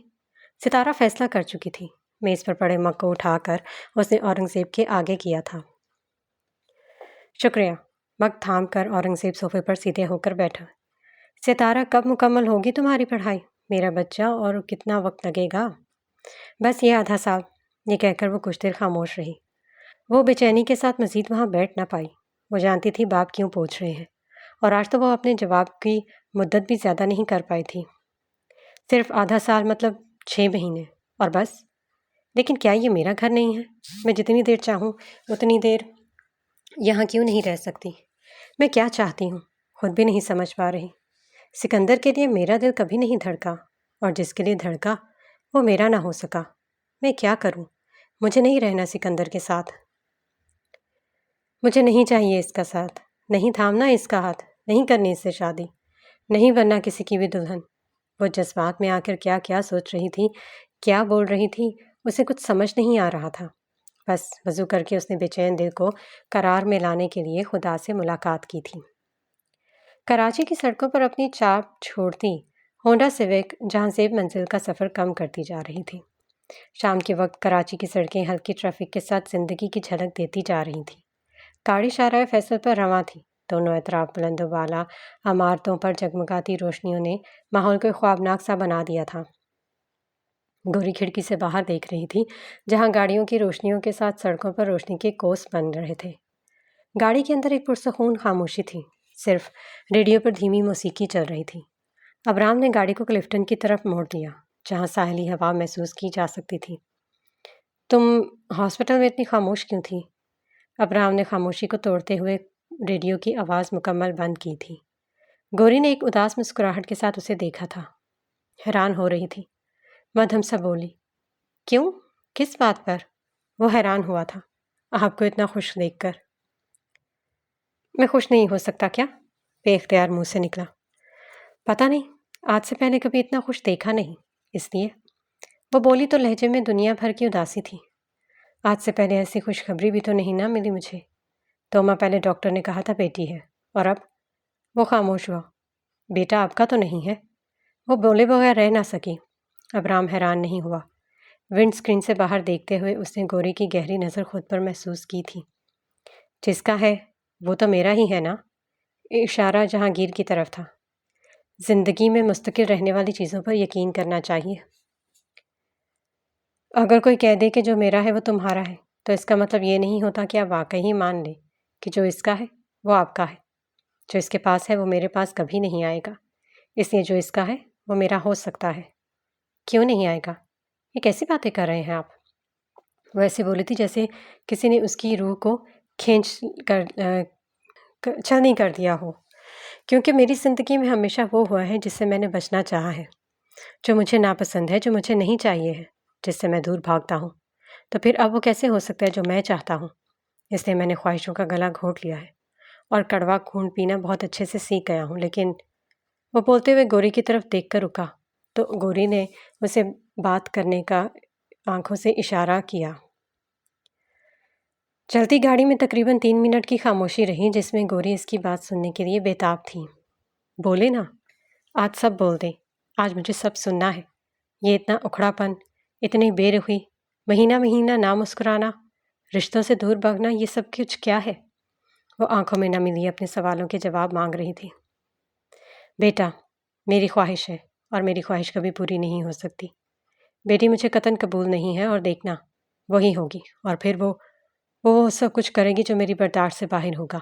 ستارہ فیصلہ کر چکی تھی۔ میز پر پڑے مگ کو اٹھا کر اس نے اورنگزیب کے آگے کیا تھا۔ شکریہ۔ مگ تھام کر اورنگزیب صوفے پر سیدھے ہو کر بیٹھا۔ ستارہ، کب مکمل ہوگی تمہاری پڑھائی؟ میرا بچہ، اور کتنا وقت لگے گا؟ بس یہ آدھا سال۔ یہ کہہ کر وہ کچھ دیر خاموش رہی۔ وہ بے چینی کے ساتھ مزید وہاں بیٹھ نہ پائی۔ وہ جانتی تھی باپ کیوں پوچھ رہے ہیں، اور آج تو وہ اپنے جواب کی مدت بھی زیادہ نہیں کر پائی تھی۔ صرف آدھا سال مطلب 6 مہینے، اور بس؟ لیکن کیا یہ میرا گھر نہیں ہے؟ میں جتنی دیر چاہوں اتنی دیر یہاں کیوں نہیں رہ سکتی؟ میں کیا چاہتی ہوں خود بھی نہیں سمجھ پا رہی۔ سکندر کے لیے میرا دل کبھی نہیں دھڑکا، اور جس کے لیے دھڑکا وہ میرا نہ ہو سکا۔ میں کیا کروں؟ مجھے نہیں رہنا سکندر کے ساتھ۔ مجھے نہیں چاہیے اس کا ساتھ، نہیں تھامنا اس کا ہاتھ، نہیں کرنی اس سے شادی، نہیں بننا کسی کی بھی دلہن۔ وہ جذبات میں آ کر کیا کیا سوچ رہی تھی، کیا بول رہی تھی، اسے کچھ سمجھ نہیں آ رہا تھا۔ بس وضو کر کے اس نے بے چین دل کو قرار میں لانے کے لیے خدا سے ملاقات کی تھی۔ کراچی کی سڑکوں پر اپنی چاپ چھوڑتی ہونڈا سیوک جہاں زیب منزل کا سفر کم کرتی جا رہی تھی۔ شام کے وقت کراچی کی سڑکیں ہلکی ٹریفک کے ساتھ زندگی کی جھلک دیتی جا رہی تھیں۔ گاڑی شاہراہ فیصل پر رواں تھی۔ دونوں اطراف بلند و بالا عمارتوں پر جگمگاتی روشنیوں نے ماحول کو خوابناک سا بنا دیا تھا۔ گوری کھڑکی سے باہر دیکھ رہی تھی، جہاں گاڑیوں کی روشنیوں کے ساتھ سڑکوں پر روشنی کے کوس بن رہے تھے۔ گاڑی کے اندر ایک پرسکون خاموشی تھی، صرف ریڈیو پر دھیمی موسیقی چل رہی تھی۔ ابرام نے گاڑی کو کلفٹن کی طرف موڑ دیا، جہاں ساحلی ہوا محسوس کی جا سکتی تھی۔ تم ہاسپٹل میں اتنی خاموش کیوں تھی؟ ابرام نے خاموشی کو توڑتے ہوئے ریڈیو کی آواز مکمل بند کی تھی۔ گوری نے ایک اداس مسکراہٹ کے ساتھ اسے دیکھا تھا۔ حیران ہو رہی تھی۔ مدھم سا بولی، کیوں؟ کس بات پر؟ وہ حیران ہوا تھا آپ کو اتنا خوش دیکھ کر۔ میں خوش نہیں ہو سکتا کیا؟ بے اختیار منہ سے نکلا۔ پتہ نہیں، آج سے پہلے کبھی اتنا خوش دیکھا نہیں، اس لیے۔ وہ بولی تو لہجے میں دنیا بھر کی اداسی تھی۔ آج سے پہلے ایسی خوشخبری بھی تو نہیں نہ ملی مجھے۔ تو ماں پہلے ڈاکٹر نے کہا تھا بیٹی ہے، اور اب؟ وہ خاموش ہوا۔ بیٹا آپ کا تو نہیں ہے؟ وہ بولے بغیر رہ نہ سکی۔ ابرام حیران نہیں ہوا۔ ونڈ اسکرین سے باہر دیکھتے ہوئے اس نے گوری کی گہری نظر خود پر محسوس کی تھی۔ جس کا ہے وہ تو میرا ہی ہے نا؟ اشارہ جہانگیر کی طرف تھا۔ زندگی میں مستقل رہنے والی چیزوں پر یقین کرنا چاہیے۔ اگر کوئی کہہ دے کہ جو میرا ہے وہ تمہارا ہے، تو اس کا مطلب یہ نہیں ہوتا کہ آپ واقعی ہی مان لیں کہ جو اس کا ہے وہ آپ کا ہے۔ جو اس کے پاس ہے وہ میرے پاس کبھی نہیں آئے گا، اس لیے جو اس کا ہے وہ میرا ہو سکتا ہے۔ کیوں نہیں آئے گا؟ یہ کیسی باتیں کر رہے ہیں آپ؟ وہ ایسے بولی تھی جیسے کسی نے اس کی روح کو کھینچ کر چھلنی کر دیا ہو۔ کیونکہ میری زندگی میں ہمیشہ وہ ہوا ہے جس سے میں نے بچنا چاہا ہے، جو مجھے ناپسند ہے، جو مجھے نہیں چاہیے ہے، جس سے میں دور بھاگتا ہوں۔ تو پھر اب وہ کیسے ہو سکتا ہے جو میں چاہتا ہوں؟ اس لیے میں نے خواہشوں کا گلا گھونٹ لیا ہے اور کڑوا خون پینا بہت اچھے سے سیکھ گیا ہوں۔ لیکن وہ بولتے ہوئے گوری کی طرف دیکھ کر رکا تو گوری نے اسے بات کرنے کا آنکھوں سے اشارہ کیا۔ چلتی گاڑی میں تقریباً 3 منٹ کی خاموشی رہی، جس میں گوری اس کی بات سننے کے لیے بےتاب تھی۔ بولے نا، آج سب بول دیں، آج مجھے سب سننا ہے۔ یہ اتنا اکھڑا پن، اتنی بے رخی، مہینہ مہینہ نہ مسکرانا، رشتوں سے دور بھاگنا، یہ سب کچھ کیا ہے؟ وہ آنکھوں میں نمی لیے اپنے سوالوں کے جواب مانگ رہی تھی۔ بیٹا، میری خواہش ہے اور میری خواہش کبھی پوری نہیں ہو سکتی۔ بیٹی مجھے قطعاً قبول نہیں ہے اور دیکھنا وہی ہوگی، اور پھر وہ سب کچھ کرے گی جو میری برداشت سے باہر ہوگا۔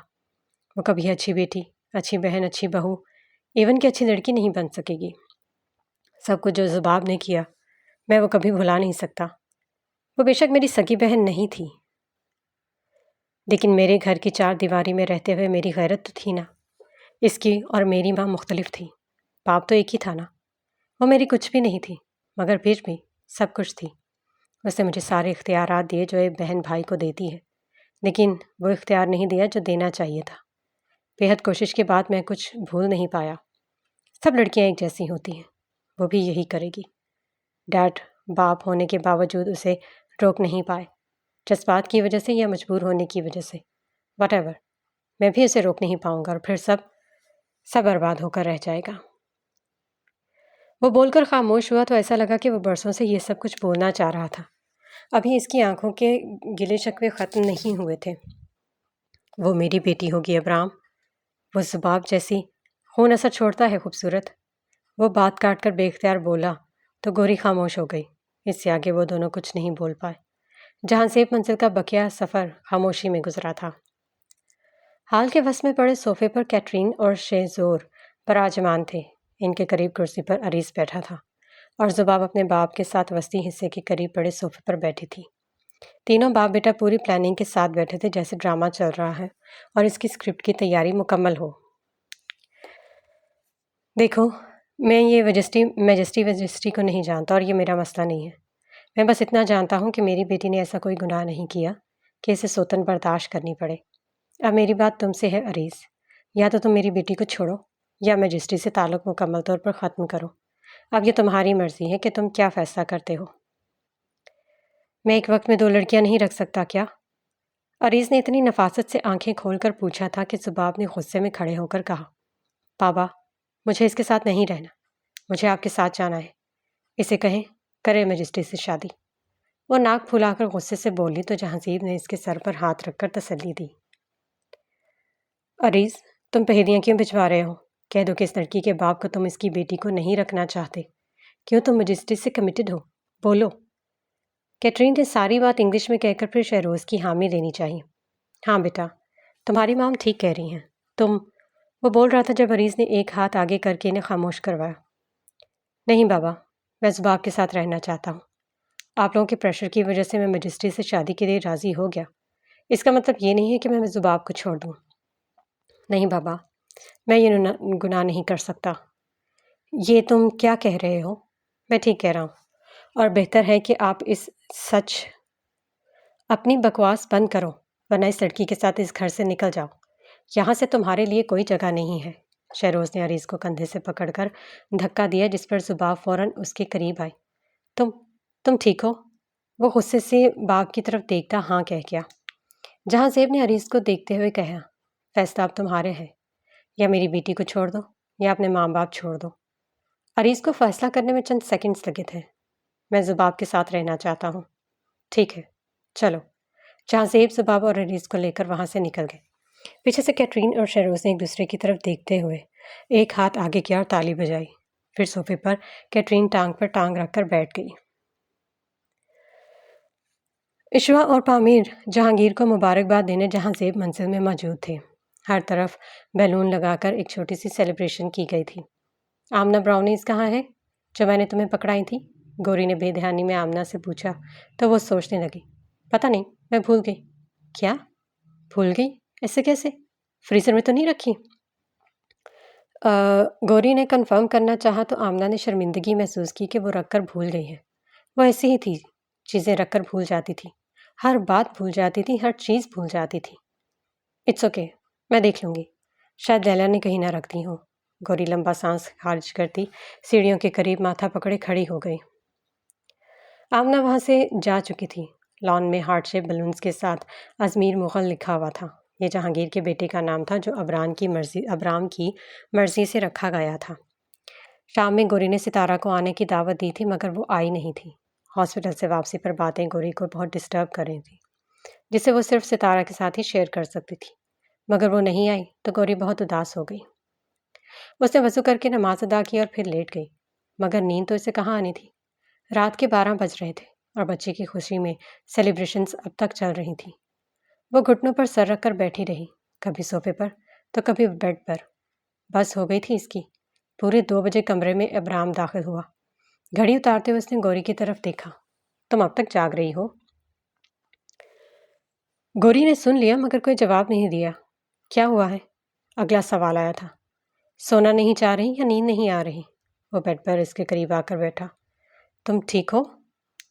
وہ کبھی اچھی بیٹی، اچھی بہن، اچھی بہو، ایون کہ اچھی لڑکی نہیں بن سکے گی۔ سب کچھ جو زباب نے کیا میں وہ کبھی بھلا نہیں سکتا۔ وہ بے شک میری سگی بہن نہیں تھی، لیکن میرے گھر کی 4 دیواری میں رہتے ہوئے میری غیرت تو تھی نا۔ اس کی اور میری ماں مختلف تھی، باپ تو ایک ہی تھا نا۔ وہ میری کچھ بھی نہیں تھی، مگر پھر بھی سب کچھ تھی۔ اس نے مجھے سارے اختیارات دیے جو ایک بہن بھائی کو دیتی ہے، لیکن وہ اختیار نہیں دیا جو دینا چاہیے تھا۔ بے حد کوشش کے بعد میں کچھ بھول نہیں پایا۔ سب لڑکیاں ایک جیسی ہوتی ہیں، وہ بھی یہی کرے گی۔ ڈیڈ باپ ہونے کے باوجود اسے روک نہیں پائے، جذبات کی وجہ سے یا مجبور ہونے کی وجہ سے، واٹ ایور، میں بھی اسے روک نہیں پاؤں گا، اور پھر سب برباد ہو کر رہ جائے گا۔ وہ بول کر خاموش ہوا تو ایسا لگا کہ وہ برسوں سے یہ سب کچھ بولنا چاہ رہا تھا۔ ابھی اس کی آنکھوں کے گلے شکوے ختم نہیں ہوئے تھے۔ وہ میری بیٹی ہوگی ابرام، وہ زباب جیسی خون اثر چھوڑتا ہے خوبصورت۔ وہ بات کاٹ کر بے اختیار بولا تو گوری خاموش ہو گئی۔ اس سے آگے وہ دونوں کچھ نہیں بول پائے۔ جہاں سیب منزل کا بقیہ سفر خاموشی میں گزرا تھا۔ حال کے وس میں پڑے صوفے پر کیٹرین اور شیزور براجمان تھے۔ ان کے قریب کرسی پر عریس بیٹھا تھا اور زباب اپنے باپ کے ساتھ وسطی حصے کے قریب پڑے صوفے پر بیٹھی تھی۔ تینوں باپ بیٹا پوری پلاننگ کے ساتھ بیٹھے تھے، جیسے ڈرامہ چل رہا ہے اور اس کی اسکرپٹ کی تیاری مکمل ہو۔ دیکھو، میں یہ وجسٹی کو نہیں جانتا اور یہ میرا مسئلہ نہیں ہے۔ میں بس اتنا جانتا ہوں کہ میری بیٹی نے ایسا کوئی گناہ نہیں کیا کہ اسے سوتن برداشت کرنی پڑے۔ اب میری بات تم سے ہے عریس، یا تو تم میری بیٹی کو چھوڑو یا میجسٹری سے تعلق مکمل طور پر ختم کرو۔ اب یہ تمہاری مرضی ہے کہ تم کیا فیصلہ کرتے ہو۔ میں ایک وقت میں 2 لڑکیاں نہیں رکھ سکتا کیا؟ عریس نے اتنی نفاست سے آنکھیں کھول کر پوچھا تھا کہ زباب نے غصے میں کھڑے ہو کر کہا، بابا، مجھے اس کے ساتھ نہیں رہنا، مجھے آپ کے ساتھ جانا ہے۔ اسے کہیں کرے میجسٹری سے شادی۔ وہ ناک پھلا کر غصے سے بولی تو جہانگیر نے اس کے سر پر ہاتھ رکھ کر تسلی دی۔ عریس، تم پہیلیاں کیوں بچھوا رہے ہو؟ کہہ دو کہ اس لڑکی کے باپ کو تم اس کی بیٹی کو نہیں رکھنا چاہتے۔ کیوں تم میجسٹری سے کمیٹڈ ہو؟ بولو۔ کیٹرین نے ساری بات انگلش میں کہہ کر پھر شہروز کی حامی لینی چاہیے۔ ہاں بیٹا، تمہاری مام ٹھیک کہہ رہی ہیں۔ وہ بول رہا تھا جب عریس نے ایک ہاتھ آگے کر کے انہیں خاموش کروایا۔ نہیں بابا، میں زباب کے ساتھ رہنا چاہتا ہوں۔ آپ لوگوں کے پریشر کی وجہ سے میں میجسٹری سے شادی کے لیے راضی ہو گیا۔ اس کا مطلب یہ نہیں ہے کہ میں زباب کو چھوڑ دوں۔ نہیں بابا، میں یہ گناہ نہیں کر سکتا۔ یہ تم کیا کہہ رہے ہو؟ میں ٹھیک کہہ رہا ہوں، اور بہتر ہے کہ آپ اپنی بکواس بند کرو، ورنہ اس لڑکی کے ساتھ اس گھر سے نکل جاؤ۔ یہاں سے تمہارے لیے کوئی جگہ نہیں ہے۔ شہروز نے عریض کو کندھے سے پکڑ کر دھکا دیا، جس پر زباب فوراً اس کے قریب آئی۔ تم تم ٹھیک ہو؟ وہ غصے سے باغ کی طرف دیکھتا ہاں کہہ گیا۔ جہاں زیب نے عریض کو دیکھتے ہوئے کہا، فیصلہ اب تمہارے ہے، یا میری بیٹی کو چھوڑ دو یا اپنے ماں باپ چھوڑ دو۔ عریض کو فیصلہ کرنے میں چند سیکنڈز لگے تھے۔ میں زباب کے ساتھ رہنا چاہتا ہوں۔ ٹھیک ہے، چلو۔ جہاں زیب، زباب اور عریض کو لے کر وہاں سے نکل گئے، پیچھے سے کیٹرین اور شہروز نے ایک دوسرے کی طرف دیکھتے ہوئے ایک ہاتھ آگے کیا اور تالی بجائی۔ پھر صوفے پر کیٹرین ٹانگ پر ٹانگ رکھ کر بیٹھ گئی۔ اشوا اور پامیر جہانگیر کو مبارکباد دینے جہاں زیب منزل میں موجود تھے۔ ہر طرف بیلون لگا کر ایک چھوٹی سی سیلیبریشن کی گئی تھی۔ آمنہ براؤنیز کہاں ہے جو میں نے تمہیں پکڑائی تھی؟ گوری نے بے دھیانی میں آمنہ سے پوچھا تو وہ سوچنے لگی۔ پتہ نہیں، میں بھول گئی۔ کیا؟ بھول گئی؟ ایسے کیسے؟ فریزر میں تو نہیں رکھی؟ گوری نے کنفرم کرنا چاہا تو آمنہ نے شرمندگی محسوس کی کہ وہ رکھ کر بھول گئی ہے۔ وہ ایسی ہی تھی، چیزیں رکھ کر بھول جاتی تھی، ہر بات بھول جاتی تھی، ہر چیز بھول جاتی تھی۔ اٹس اوکے، میں دیکھ لوں گی، شاید لیلا نے کہیں نہ رکھ دی ہوں۔ گوری لمبا سانس خارج کرتی سیڑھیوں کے قریب ماتھا پکڑے کھڑی ہو گئی۔ آمنہ وہاں سے جا چکی تھی۔ لان میں ہارٹ شیپ بلونز کے ساتھ ازمیر مغل لکھا ہوا تھا۔ یہ جہانگیر کے بیٹے کا نام تھا جو ابرام کی مرضی سے رکھا گیا تھا۔ شام میں گوری نے ستارہ کو آنے کی دعوت دی تھی، مگر وہ آئی نہیں تھی۔ ہاسپٹل سے واپسی پر باتیں گوری کو بہت ڈسٹرب کر رہی تھیں، جسے وہ صرف ستارہ کے ساتھ ہی شیئر کر سکتی تھی۔ مگر وہ نہیں آئی تو گوری بہت اداس ہو گئی۔ اس نے وضو کر کے نماز ادا کی اور پھر لیٹ گئی، مگر نیند تو اسے کہاں آنی تھی۔ رات کے 12 بج رہے تھے اور بچے کی خوشی میں سیلیبریشنز اب تک چل رہی تھیں۔ وہ گھٹنوں پر سر رکھ کر بیٹھی رہی، کبھی صوفے پر تو کبھی بیڈ پر۔ بس ہو گئی تھی اس کی۔ پورے 2 بجے کمرے میں ابرام داخل ہوا۔ گھڑی اتارتے ہوئے اس نے گوری کی طرف دیکھا۔ تم اب تک جاگ رہی ہو؟ گوری نے سن لیا مگر کوئی جواب نہیں دیا۔ کیا ہوا ہے؟ اگلا سوال آیا تھا۔ سونا نہیں چاہ رہی یا نیند نہیں آ رہی؟ وہ بیڈ پر اس کے قریب آ کر بیٹھا۔ تم ٹھیک ہو؟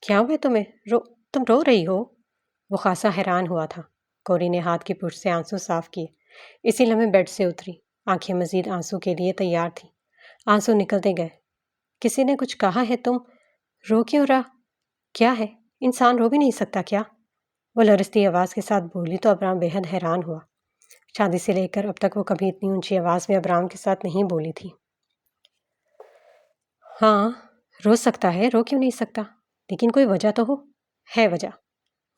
کیا ہوا تمہیں؟ تم رو رہی ہو؟ وہ خاصا حیران ہوا تھا۔ گوری نے ہاتھ کی پشت سے آنسو صاف کیے۔ اسی لمحے بیڈ سے اتری، آنکھیں مزید آنسو کے لیے تیار تھیں۔ آنسو نکلتے گئے۔ کسی نے کچھ کہا ہے؟ تم رو کیوں رہا؟ کیا ہے؟ انسان رو بھی نہیں سکتا کیا؟ وہ لرزتی آواز کے ساتھ بولی تو ابرام بے حد حیران ہوا۔ شادی سے لے کر اب تک وہ کبھی اتنی اونچی آواز میں ابرام کے ساتھ نہیں بولی تھی۔ ہاں، رو سکتا ہے، رو کیوں نہیں سکتا؟ لیکن کوئی وجہ تو ہو۔ ہے وجہ،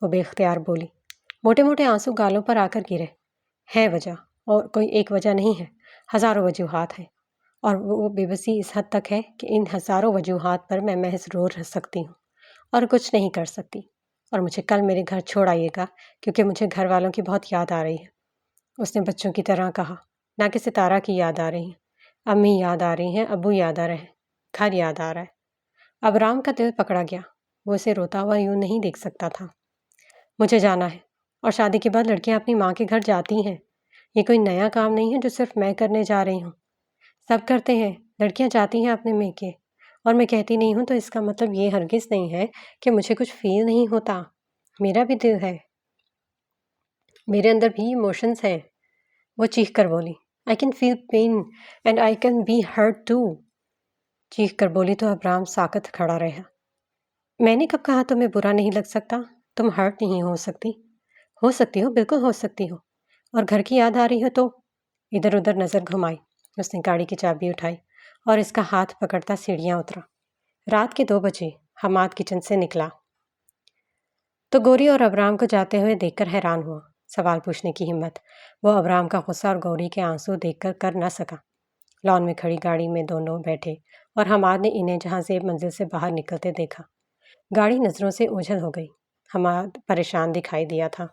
وہ بے اختیار بولی۔ موٹے موٹے آنسو گالوں پر آ کر گرے۔ ہے وجہ، اور کوئی ایک وجہ نہیں ہے، ہزاروں وجوہات ہیں، اور وہ بے بسی اس حد تک ہے کہ ان ہزاروں وجوہات پر میں محض رو رہ سکتی ہوں اور کچھ نہیں کر سکتی۔ اور مجھے کل میرے گھر چھوڑ آئیے گا کیونکہ مجھے گھر والوں کی بہت یاد آ رہی ہے۔ اس نے بچوں کی طرح کہا، نہ کہ ستارہ کی یاد آ رہی ہے، امی یاد آ رہی ہیں، ابو یاد آ رہے ہیں، گھر یاد آ رہا ہے۔ ابرام کا دل پکڑا گیا، وہ اسے روتا ہوا یوں نہیں دیکھ سکتا تھا۔ مجھے جانا ہے، اور شادی کے بعد لڑکیاں اپنی ماں کے گھر جاتی ہیں۔ یہ کوئی نیا کام نہیں ہے جو صرف میں کرنے جا رہی ہوں، سب کرتے ہیں، لڑکیاں جاتی ہیں اپنے میکے، اور میں کہتی نہیں ہوں تو اس کا مطلب یہ ہرگز نہیں ہے کہ مجھے کچھ فیل نہیں ہوتا۔ میرا بھی دل ہے، میرے اندر بھی ایموشنز ہیں۔ وہ چیخ کر بولی، I can feel pain and I can be hurt too۔ چیخ کر بولی تو ابرام ساکت کھڑا رہا۔ میں نے کب کہا تمہیں برا نہیں لگ سکتا؟ تم ہرٹ نہیں ہو سکتی؟ ہو سکتی ہو، بالکل ہو سکتی ہو، اور گھر کی یاد آ رہی ہو تو؟ ادھر ادھر نظر گھمائی، اس نے گاڑی کی چابی اٹھائی اور اس کا ہاتھ پکڑتا سیڑھیاں اترا۔ رات کے 2 بجے حماد کچن سے نکلا تو گوری اور ابرام کو جاتے ہوئے دیکھ کر حیران ہوا۔ سوال پوچھنے کی ہمت وہ ابرام کا غصہ اور گوری کے آنسو دیکھ کر نہ سکا۔ لان میں کھڑی گاڑی میں دونوں بیٹھے اور حماد نے انہیں جہاں زیب منزل سے باہر نکلتے دیکھا۔ گاڑی نظروں سے اوجھل ہو گئی۔ حماد پریشان دکھائی دیا تھا۔